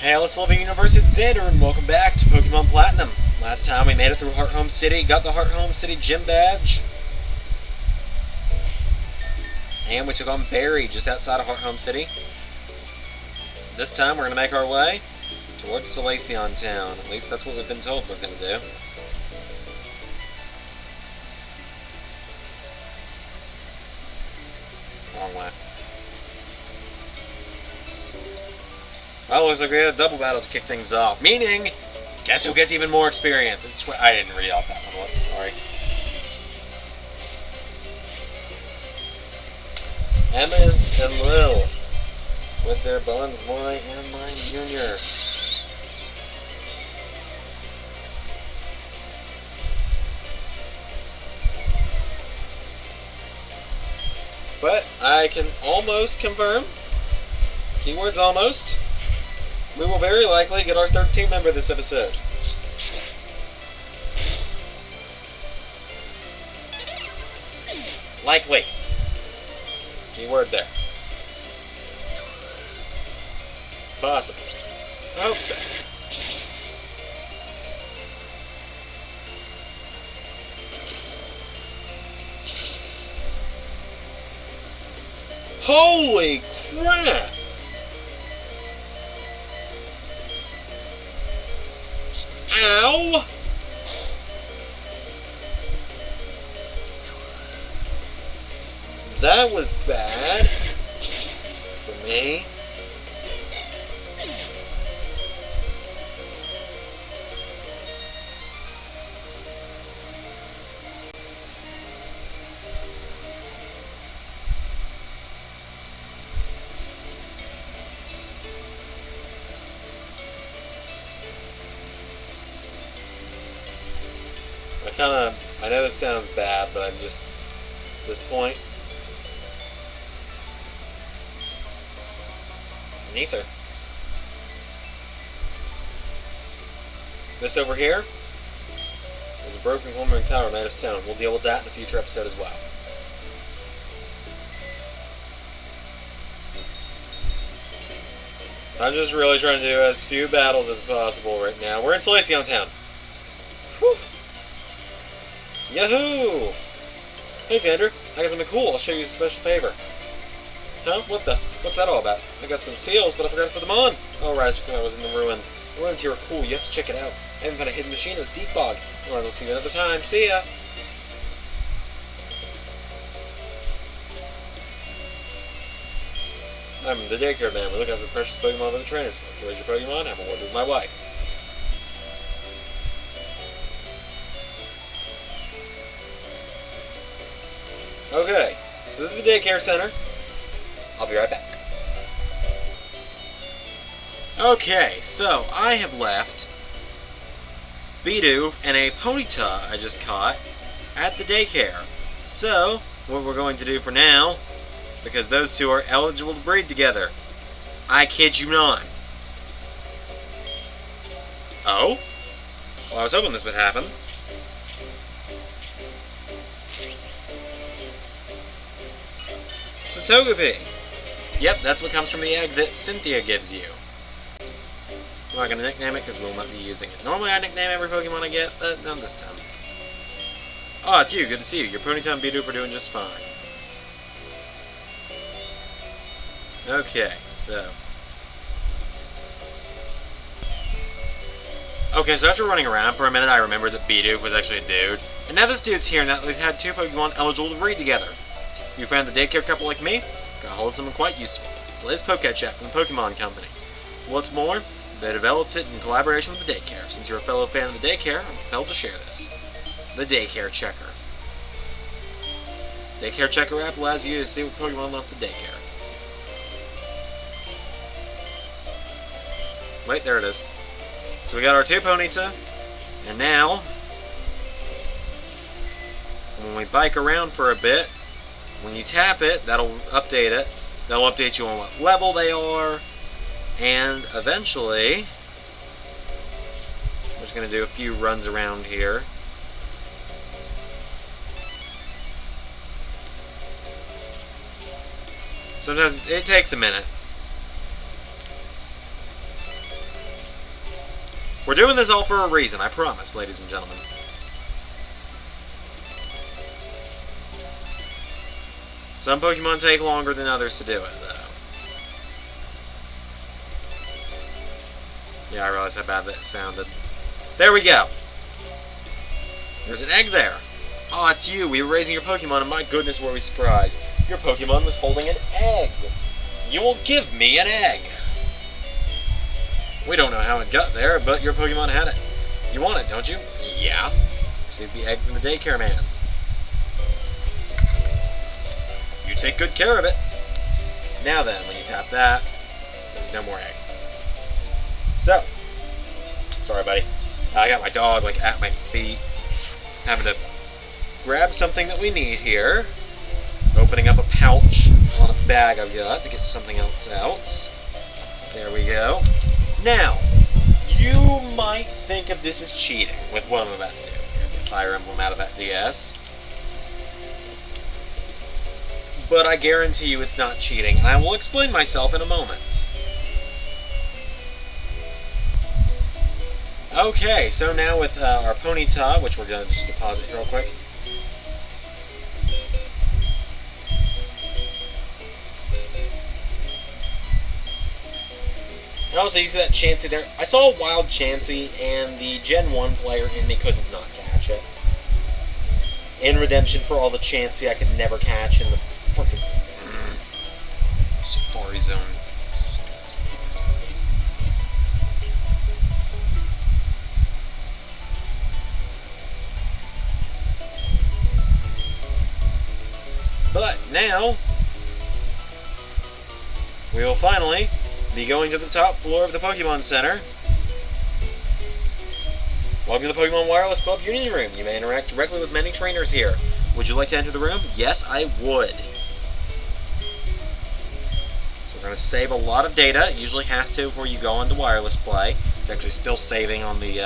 Hey, Alice Living Universe, it's Xander, and welcome back to Pokemon Platinum. Last time we made it through Hearthome City, got the Hearthome City gym badge, and we took on Barry just outside of Hearthome City. This time we're going to make our way towards Solaceon Town. At least that's what we've been told we're going to do. Wrong way. Well, looks like we had a double battle to kick things off. Meaning, guess who gets even more experience? I didn't read off that one. Whoops, sorry. Emma and Lil with their Bonsly and Mime Jr. But I can almost confirm, keywords almost, we will very likely get our 13th member this episode. Likely. Keyword there. Possible. I hope so. Holy crap! Ow! That was bad for me. I know this sounds bad, but I'm just, at this point, an ether. This over here is a broken Glimmering Tower made of stone. We'll deal with that in a future episode as well. I'm just really trying to do as few battles as possible right now. We're in Solaceon Town. Whew. Yahoo! Hey Xander, I got something cool. I'll show you a special favor. Huh? What the? What's that all about? I got some seals, but I forgot to put them on. Oh, right, it's because I was in the ruins. The ruins here are cool. You have to check it out. I even found a hidden machine. It was Deep Fog. You might as well see you another time. See ya! I'm the daycare man. We're looking after the precious Pokemon for the trainers. If you raise your Pokemon, have a word with my wife. Okay, so this is the daycare center. I'll be right back. Okay, so I have left Bidoof and a Ponyta I just caught at the daycare. So, what we're going to do for now, because those two are eligible to breed together, I kid you not. Oh? Well, I was hoping this would happen. It's a Togepi. Yep, that's what comes from the egg that Cynthia gives you. I'm not going to nickname it because we'll not be using it. Normally I nickname every Pokemon I get, but not this time. Oh, it's you. Good to see you. Your Ponyta and Bidoof are doing just fine. Okay, so... Okay, so after running around for a minute, I remembered that Bidoof was actually a dude. And now this dude's here, and that we've had two Pokemon eligible to breed together. You found the daycare couple like me? Got a hold of someone quite useful. It's Liz Pokechat from the Pokemon Company. What's more, they developed it in collaboration with the daycare. Since you're a fellow fan of the daycare, I'm compelled to share this. The Daycare Checker. Daycare Checker app allows you to see what Pokemon left the daycare. Wait, there it is. So we got our two Ponyta, and now, when we bike around for a bit, when you tap it, that'll update it. That'll update you on what level they are, and eventually, we're just going to do a few runs around here. Sometimes it takes a minute. We're doing this all for a reason, I promise, ladies and gentlemen. Some Pokemon take longer than others to do it, though. Yeah, I realize how bad that sounded. There we go! There's an egg there. Oh, it's you. We were raising your Pokemon, and my goodness, were we surprised. Your Pokemon was holding an egg. You will give me an egg. We don't know how it got there, but your Pokemon had it. You want it, don't you? Yeah. Received the egg from the daycare man. You take good care of it. Now then, when you tap that, there's no more egg. So, sorry, buddy. I got my dog, like, at my feet. Having to grab something that we need here. Opening up a pouch on a bag I've got to get something else out. There we go. Now, you might think of this as cheating with what I'm about to do. Get Fire Emblem out of that DS. But I guarantee you it's not cheating. I will explain myself in a moment. Okay, so now with our Ponyta, which we're going to just deposit real quick. And also, you see that Chansey there? I saw a wild Chansey, and the Gen 1 player in me could not catch it. In redemption for all the Chansey I could never catch in the fucking Safari Zone. But now, we will finally be going to the top floor of the Pokemon Center. Welcome to the Pokemon Wireless Club Union Room. You may interact directly with many trainers here. Would you like to enter the room? Yes, I would. So we're going to save a lot of data. It usually has to before you go into wireless play. It's actually still saving on the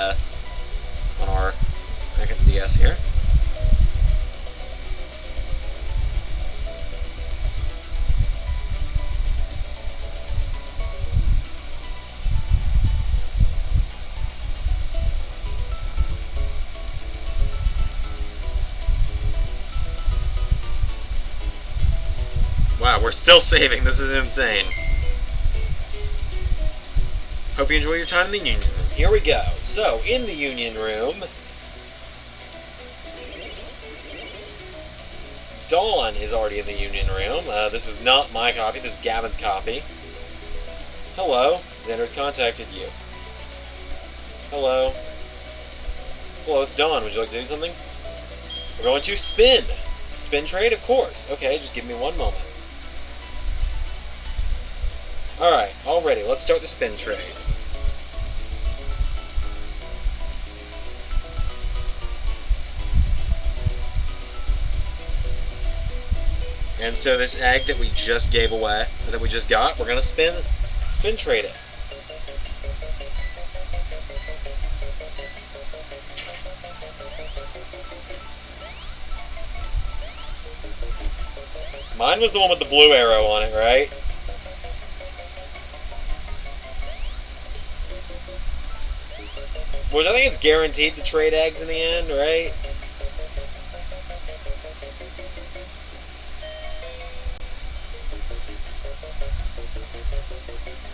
on our second DS here. Wow, we're still saving. This is insane. Hope you enjoy your time in the Union Room. Here we go. So, in the Union Room, Dawn is already in the Union Room. This is not my copy. This is Gavin's copy. Hello. Xander's contacted you. Hello. Hello, it's Dawn. Would you like to do something? We're going to spin. Spin trade, of course. Okay, just give me one moment. Alright, all ready. Let's start the spin trade. And so this egg that we just gave away, or that we just got, we're going to spin trade it. Mine was the one with the blue arrow on it, right? Which I think it's guaranteed to trade eggs in the end, right?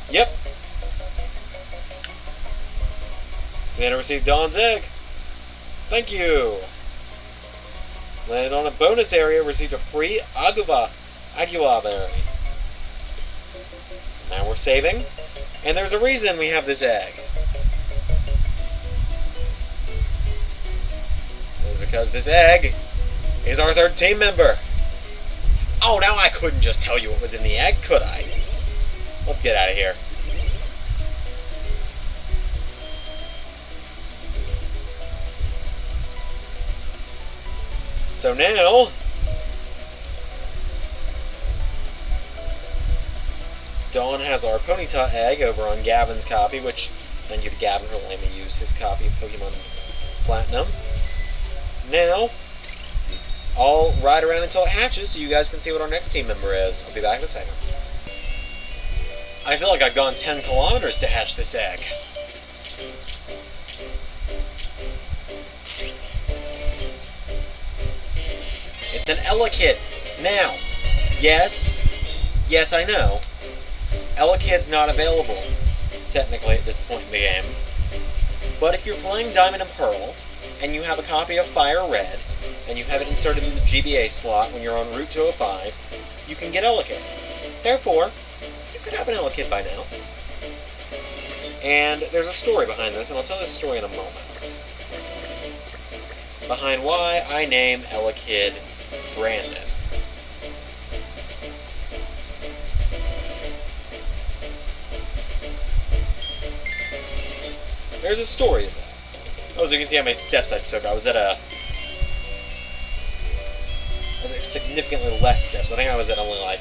Yep. Xander received Dawn's egg. Thank you. Landed on a bonus area, received a free Agua berry. Now we're saving, and there's a reason we have this egg. It's because this egg is our third team member. Oh, now I couldn't just tell you what was in the egg, could I? Let's get out of here. So now, Dawn has our Ponyta egg over on Gavin's copy, which, thank you to Gavin for letting me use his copy of Pokemon Platinum. Now, I'll ride around until it hatches so you guys can see what our next team member is. I'll be back in a second. I feel like I've gone 10 kilometers to hatch this egg. It's an Elekid. Now, yes, I know. Elekid's not available, technically, at this point in the game. But if you're playing Diamond and Pearl, and you have a copy of Fire Red, and you have it inserted in the GBA slot when you're on Route 205, you can get Elekid. Therefore, you could have an Elekid by now. And there's a story behind this, and I'll tell this story in a moment. Behind why I name Elekid Brandon. There's a story to that. Oh, so you can see how many steps I took. I was at significantly less steps. I think I was at only like,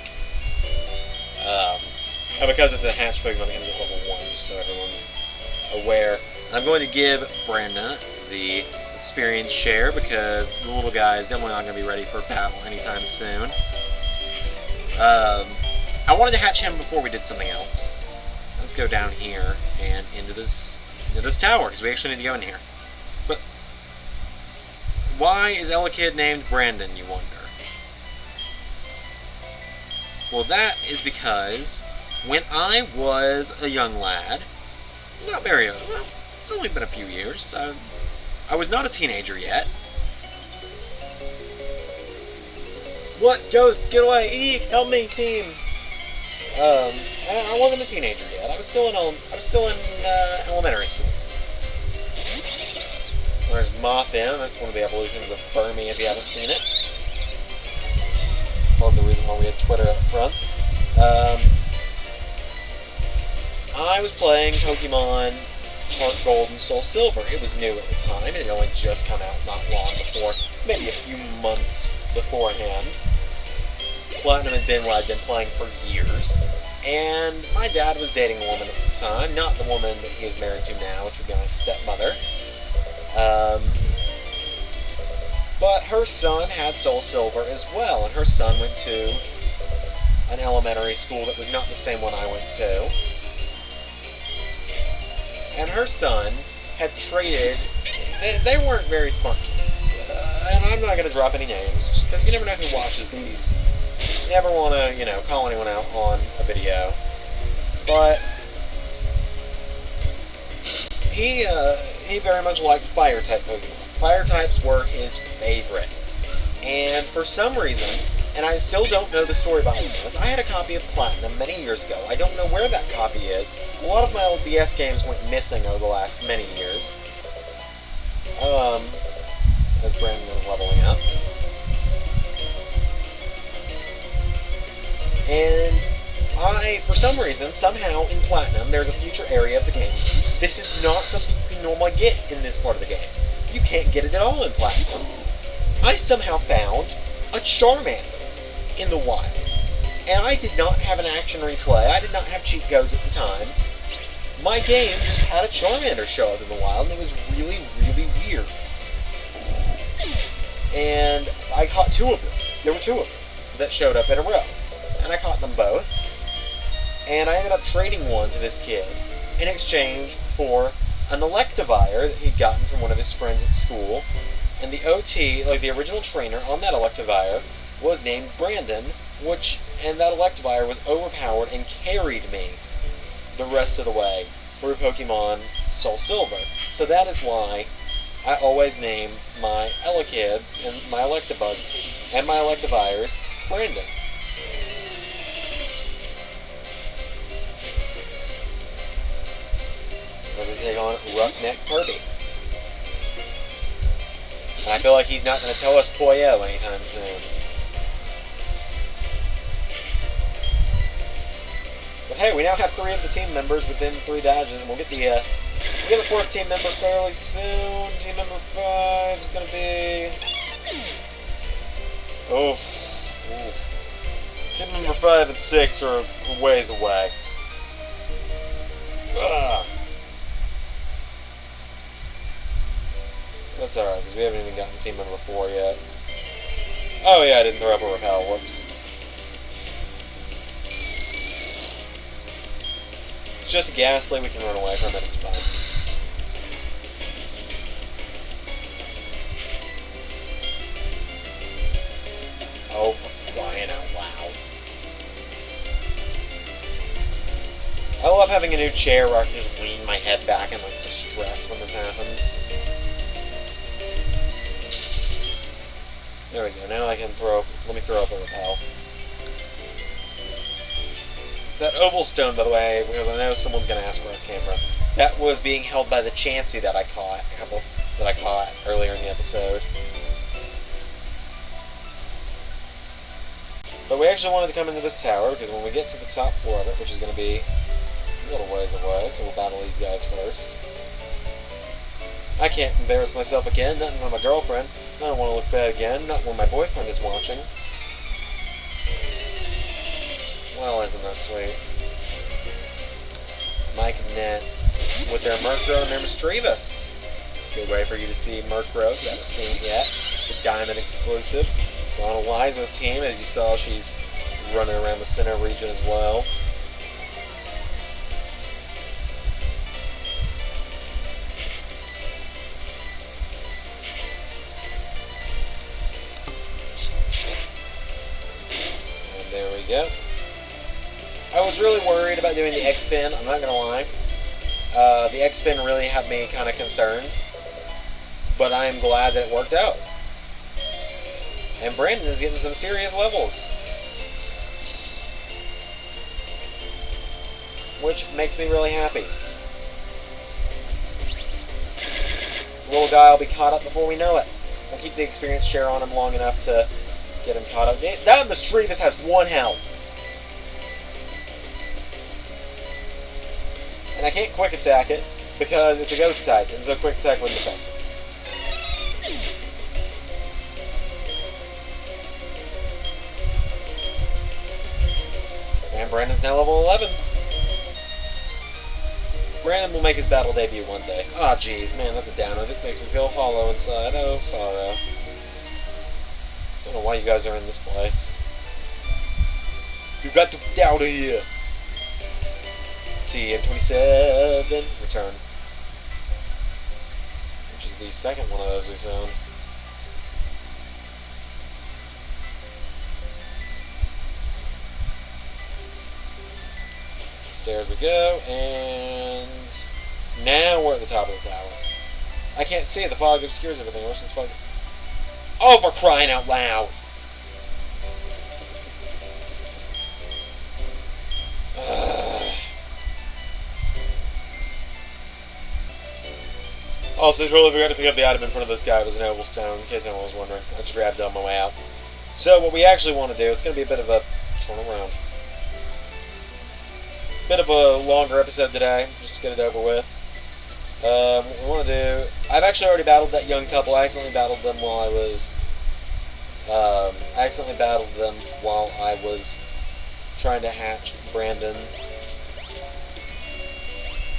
because it's a hatch Pokemon, it ends at level 1, just so everyone's aware. I'm going to give Brandon the experience share, because the little guy is definitely not going to be ready for battle anytime soon. I wanted to hatch him before we did something else. Let's go down here and into this tower, because we actually need to go in here. But why is Elekid named Brandon, you wonder? Well, that is because when I was a young lad, not very young, well, it's only been a few years, I was not a teenager yet. What? Ghost, get away! Eek, help me, team! I wasn't a teenager yet. I was still in elementary school. There's Moth-In. That's one of the evolutions of Burmy, if you haven't seen it. Part of the reason why we had Twitter up front. I was playing Pokemon Heart Gold and Soul Silver. It was new at the time. It had only just come out not long before, maybe a few months beforehand. Platinum had been what I'd been playing for years. And my dad was dating a woman at the time, not the woman that he is married to now, which would be my stepmother. But her son had Soul Silver as well, and her son went to an elementary school that was not the same one I went to. And her son had traded... They weren't very smart kids. And I'm not going to drop any names, just because you never know who watches these. You never want to, call anyone out on a video. But he very much liked Fire-type Pokemon. Fire-types were his favorite. And for some reason, and I still don't know the story behind this, I had a copy of Platinum many years ago. I don't know where that copy is. A lot of my old DS games went missing over the last many years. As Brandon is leveling up. And for some reason, somehow in Platinum, there's a future area of the game. This is not something you can normally get in this part of the game. You can't get it at all in Platinum. I somehow found a Charmander in the wild. And I did not have an action replay. I did not have cheat codes at the time. My game just had a Charmander show up in the wild, and it was really, really weird. And I caught two of them. There were two of them that showed up in a row. And I caught them both. And I ended up trading one to this kid in exchange for an Electivire that he'd gotten from one of his friends at school. And the OT, like the original trainer on that Electivire, was named Brandon, and that Electivire was overpowered and carried me the rest of the way through Pokemon Soul Silver. So that is why I always name my Elekids and my Electabuzz and my Electivires Brandon. As we take on Roughneck Kirby. And I feel like he's not going to tell us Poyo anytime soon. But hey, we now have 3 of the team members within 3 dodges, and we'll get the 4th team member fairly soon. Team member 5 is going to be... Team member 5 and 6 are a ways away. Ugh. That's alright, because we haven't even gotten team member 4 yet. Oh yeah, I didn't throw up a repel, whoops. It's just Ghastly, we can run away from it, it's fine. love having a new chair where I can just lean my head back and like distress when this happens. There we go. Now I can let me throw up a repel. That oval stone, by the way, because I know someone's going to ask for a camera, that was being held by the Chansey that I caught earlier in the episode. But we actually wanted to come into this tower, because when we get to the top floor of it, which is going to be a little ways away, so we'll battle these guys first. I can't embarrass myself again, not in front of my girlfriend. I don't want to look bad again, not when my boyfriend is watching. Well, isn't that sweet? Mike and Net with their Murkrow and their Misdreavus. Good way for you to see Murkrow if you haven't seen it yet. The Diamond exclusive. It's on Eliza's team. As you saw, she's running around the center region as well. And there we go. I was really worried about doing the X-Spin, I'm not going to lie. The X-Spin really had me kind of concerned. But I am glad that it worked out. And Brandon is getting some serious levels. Which makes me really happy. Little guy will be caught up before we know it. We'll keep the experience share on him long enough to get him caught up. That Misdreavus has 1 health. And I can't quick attack it because it's a ghost type, and so quick attack wouldn't affect it. And Brandon's now level 11. Brandon will make his battle debut one day. Ah, jeez, man, that's a downer. This makes me feel hollow inside. Oh, sorrow. Don't know why you guys are in this place. You got to get out of here. TM27 return, which is the second one of those we found. Stairs we go, and now we're at the top of the tower. I can't see it. The fog obscures everything. What's this fog? Oh, for crying out loud! Also, totally forgot to pick up the item in front of this guy. It was an oval stone, in case anyone was wondering. I just grabbed it on my way out. So, what we actually want to do, it's going to be a bit of a turn around. Bit of a longer episode today, just to get it over with. What we want to do, I've actually already battled that young couple. I accidentally battled them while I was trying to hatch Brandon.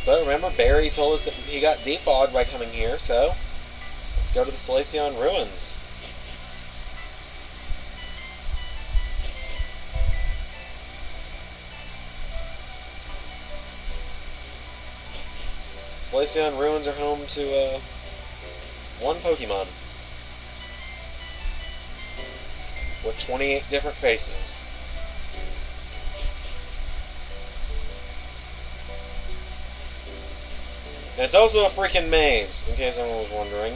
But remember, Barry told us that he got defogged by coming here, so let's go to the Solaceon Ruins. Solaceon Ruins are home to one Pokemon with 28 different faces. And it's also a freaking maze, in case anyone was wondering.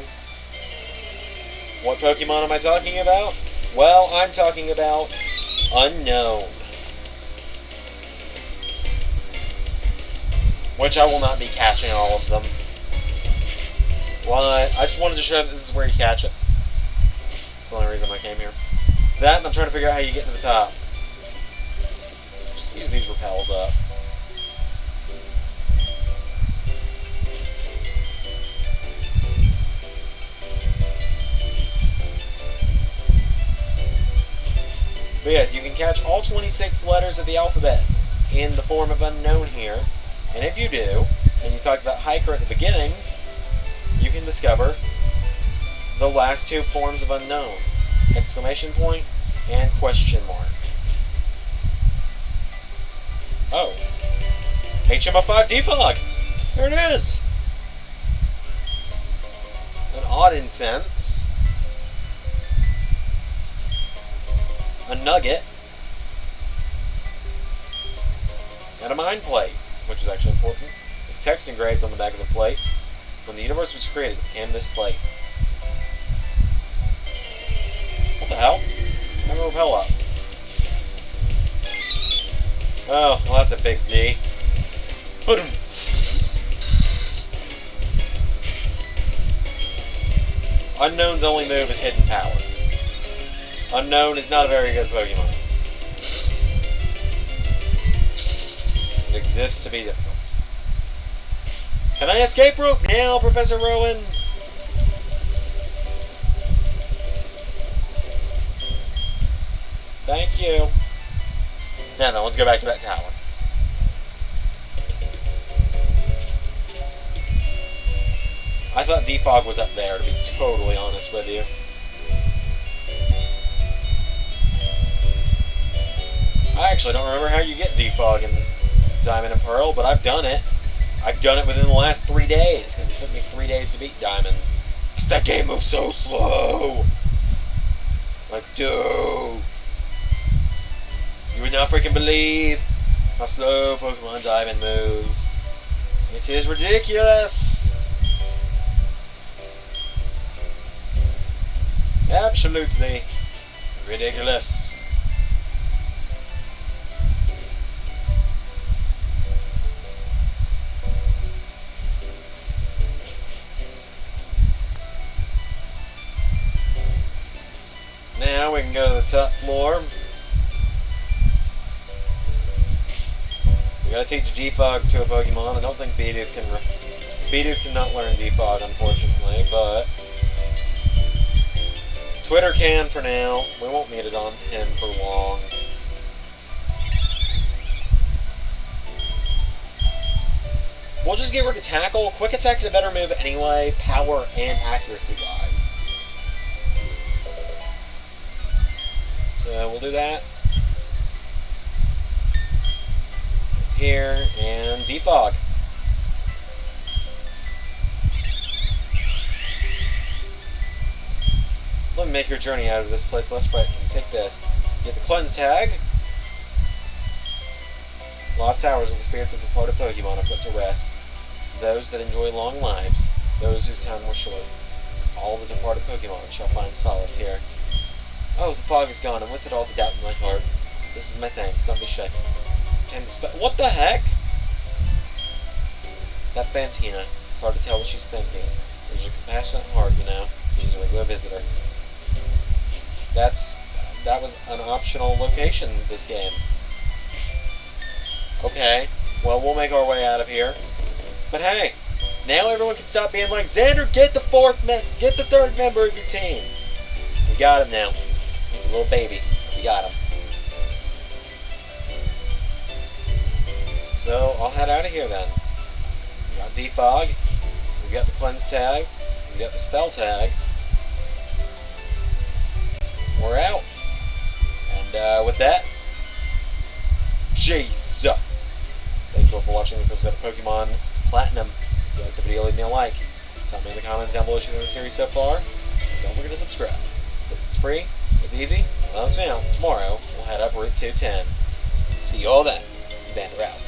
What Pokemon am I talking about? Well, I'm talking about Unknown. Which I will not be catching all of them. Well, I just wanted to show that this is where you catch it. That's the only reason I came here. That, and I'm trying to figure out how you get to the top. Just use these repels up. But yes, you can catch all 26 letters of the alphabet in the form of Unknown here. And if you do, and you talk to that hiker at the beginning, you can discover the last 2 forms of Unknown. Exclamation point and question mark. Oh. HM05 defog! There it is! An odd incense. A nugget, and a mind plate. which is actually important. There's text engraved on the back of the plate. When the universe was created, it became this plate. What the hell? How do I repel up? Oh, well, that's a big D. Boom. Unknown's only move is Hidden Power. Unknown is not a very good Pokemon. It exists to be difficult. Can I escape rope now, Professor Rowan? Thank you. Now then, let's go back to that tower. I thought Defog was up there, to be totally honest with you. I actually don't remember how you get Defog in Diamond and Pearl, but I've done it. I've done it within the last 3 days, because it took me 3 days to beat Diamond. Because that game moves so slow! Like, dude! You would not freaking believe how slow Pokemon Diamond moves. It is ridiculous! Absolutely ridiculous. Now we can go to the top floor. We gotta teach Defog to a Pokemon. I don't think Bidoof can. Bidoof cannot learn Defog, unfortunately, but Twitter can for now. We won't need it on him for long. We'll just get rid of Tackle. Quick Attack's a better move anyway, power and accuracy wise. So we'll do that. Here, and Defog. Let me make your journey out of this place less frightening. Take this. Get the Cleanse Tag. Lost Towers with the spirits of departed Pokemon are put to rest. Those that enjoy long lives, those whose time was short. All the departed Pokemon shall find solace here. Oh, the fog is gone, and with it all the doubt in my heart. This is my thanks, don't be shaken. Can the what the heck? That Fantina. It's hard to tell what she's thinking. There's a compassionate heart, you know. She's a regular visitor. That was an optional location this game. Okay, well, we'll make our way out of here. But hey, now everyone can stop being like, Xander, get the third member of your team. We got him now. He's a little baby. We got him. So, I'll head out of here then. We got Defog. We got the Cleanse Tag. We got the Spell Tag. We're out. And with that, Jesus. Thank you all for watching this episode of Pokemon Platinum. If you liked the video, leave me a like. Tell me in the comments down below what you think of the series so far. And don't forget to subscribe. It's free, it's easy, it helps me out. Tomorrow, we'll head up Route 210. See you all then. Xander out.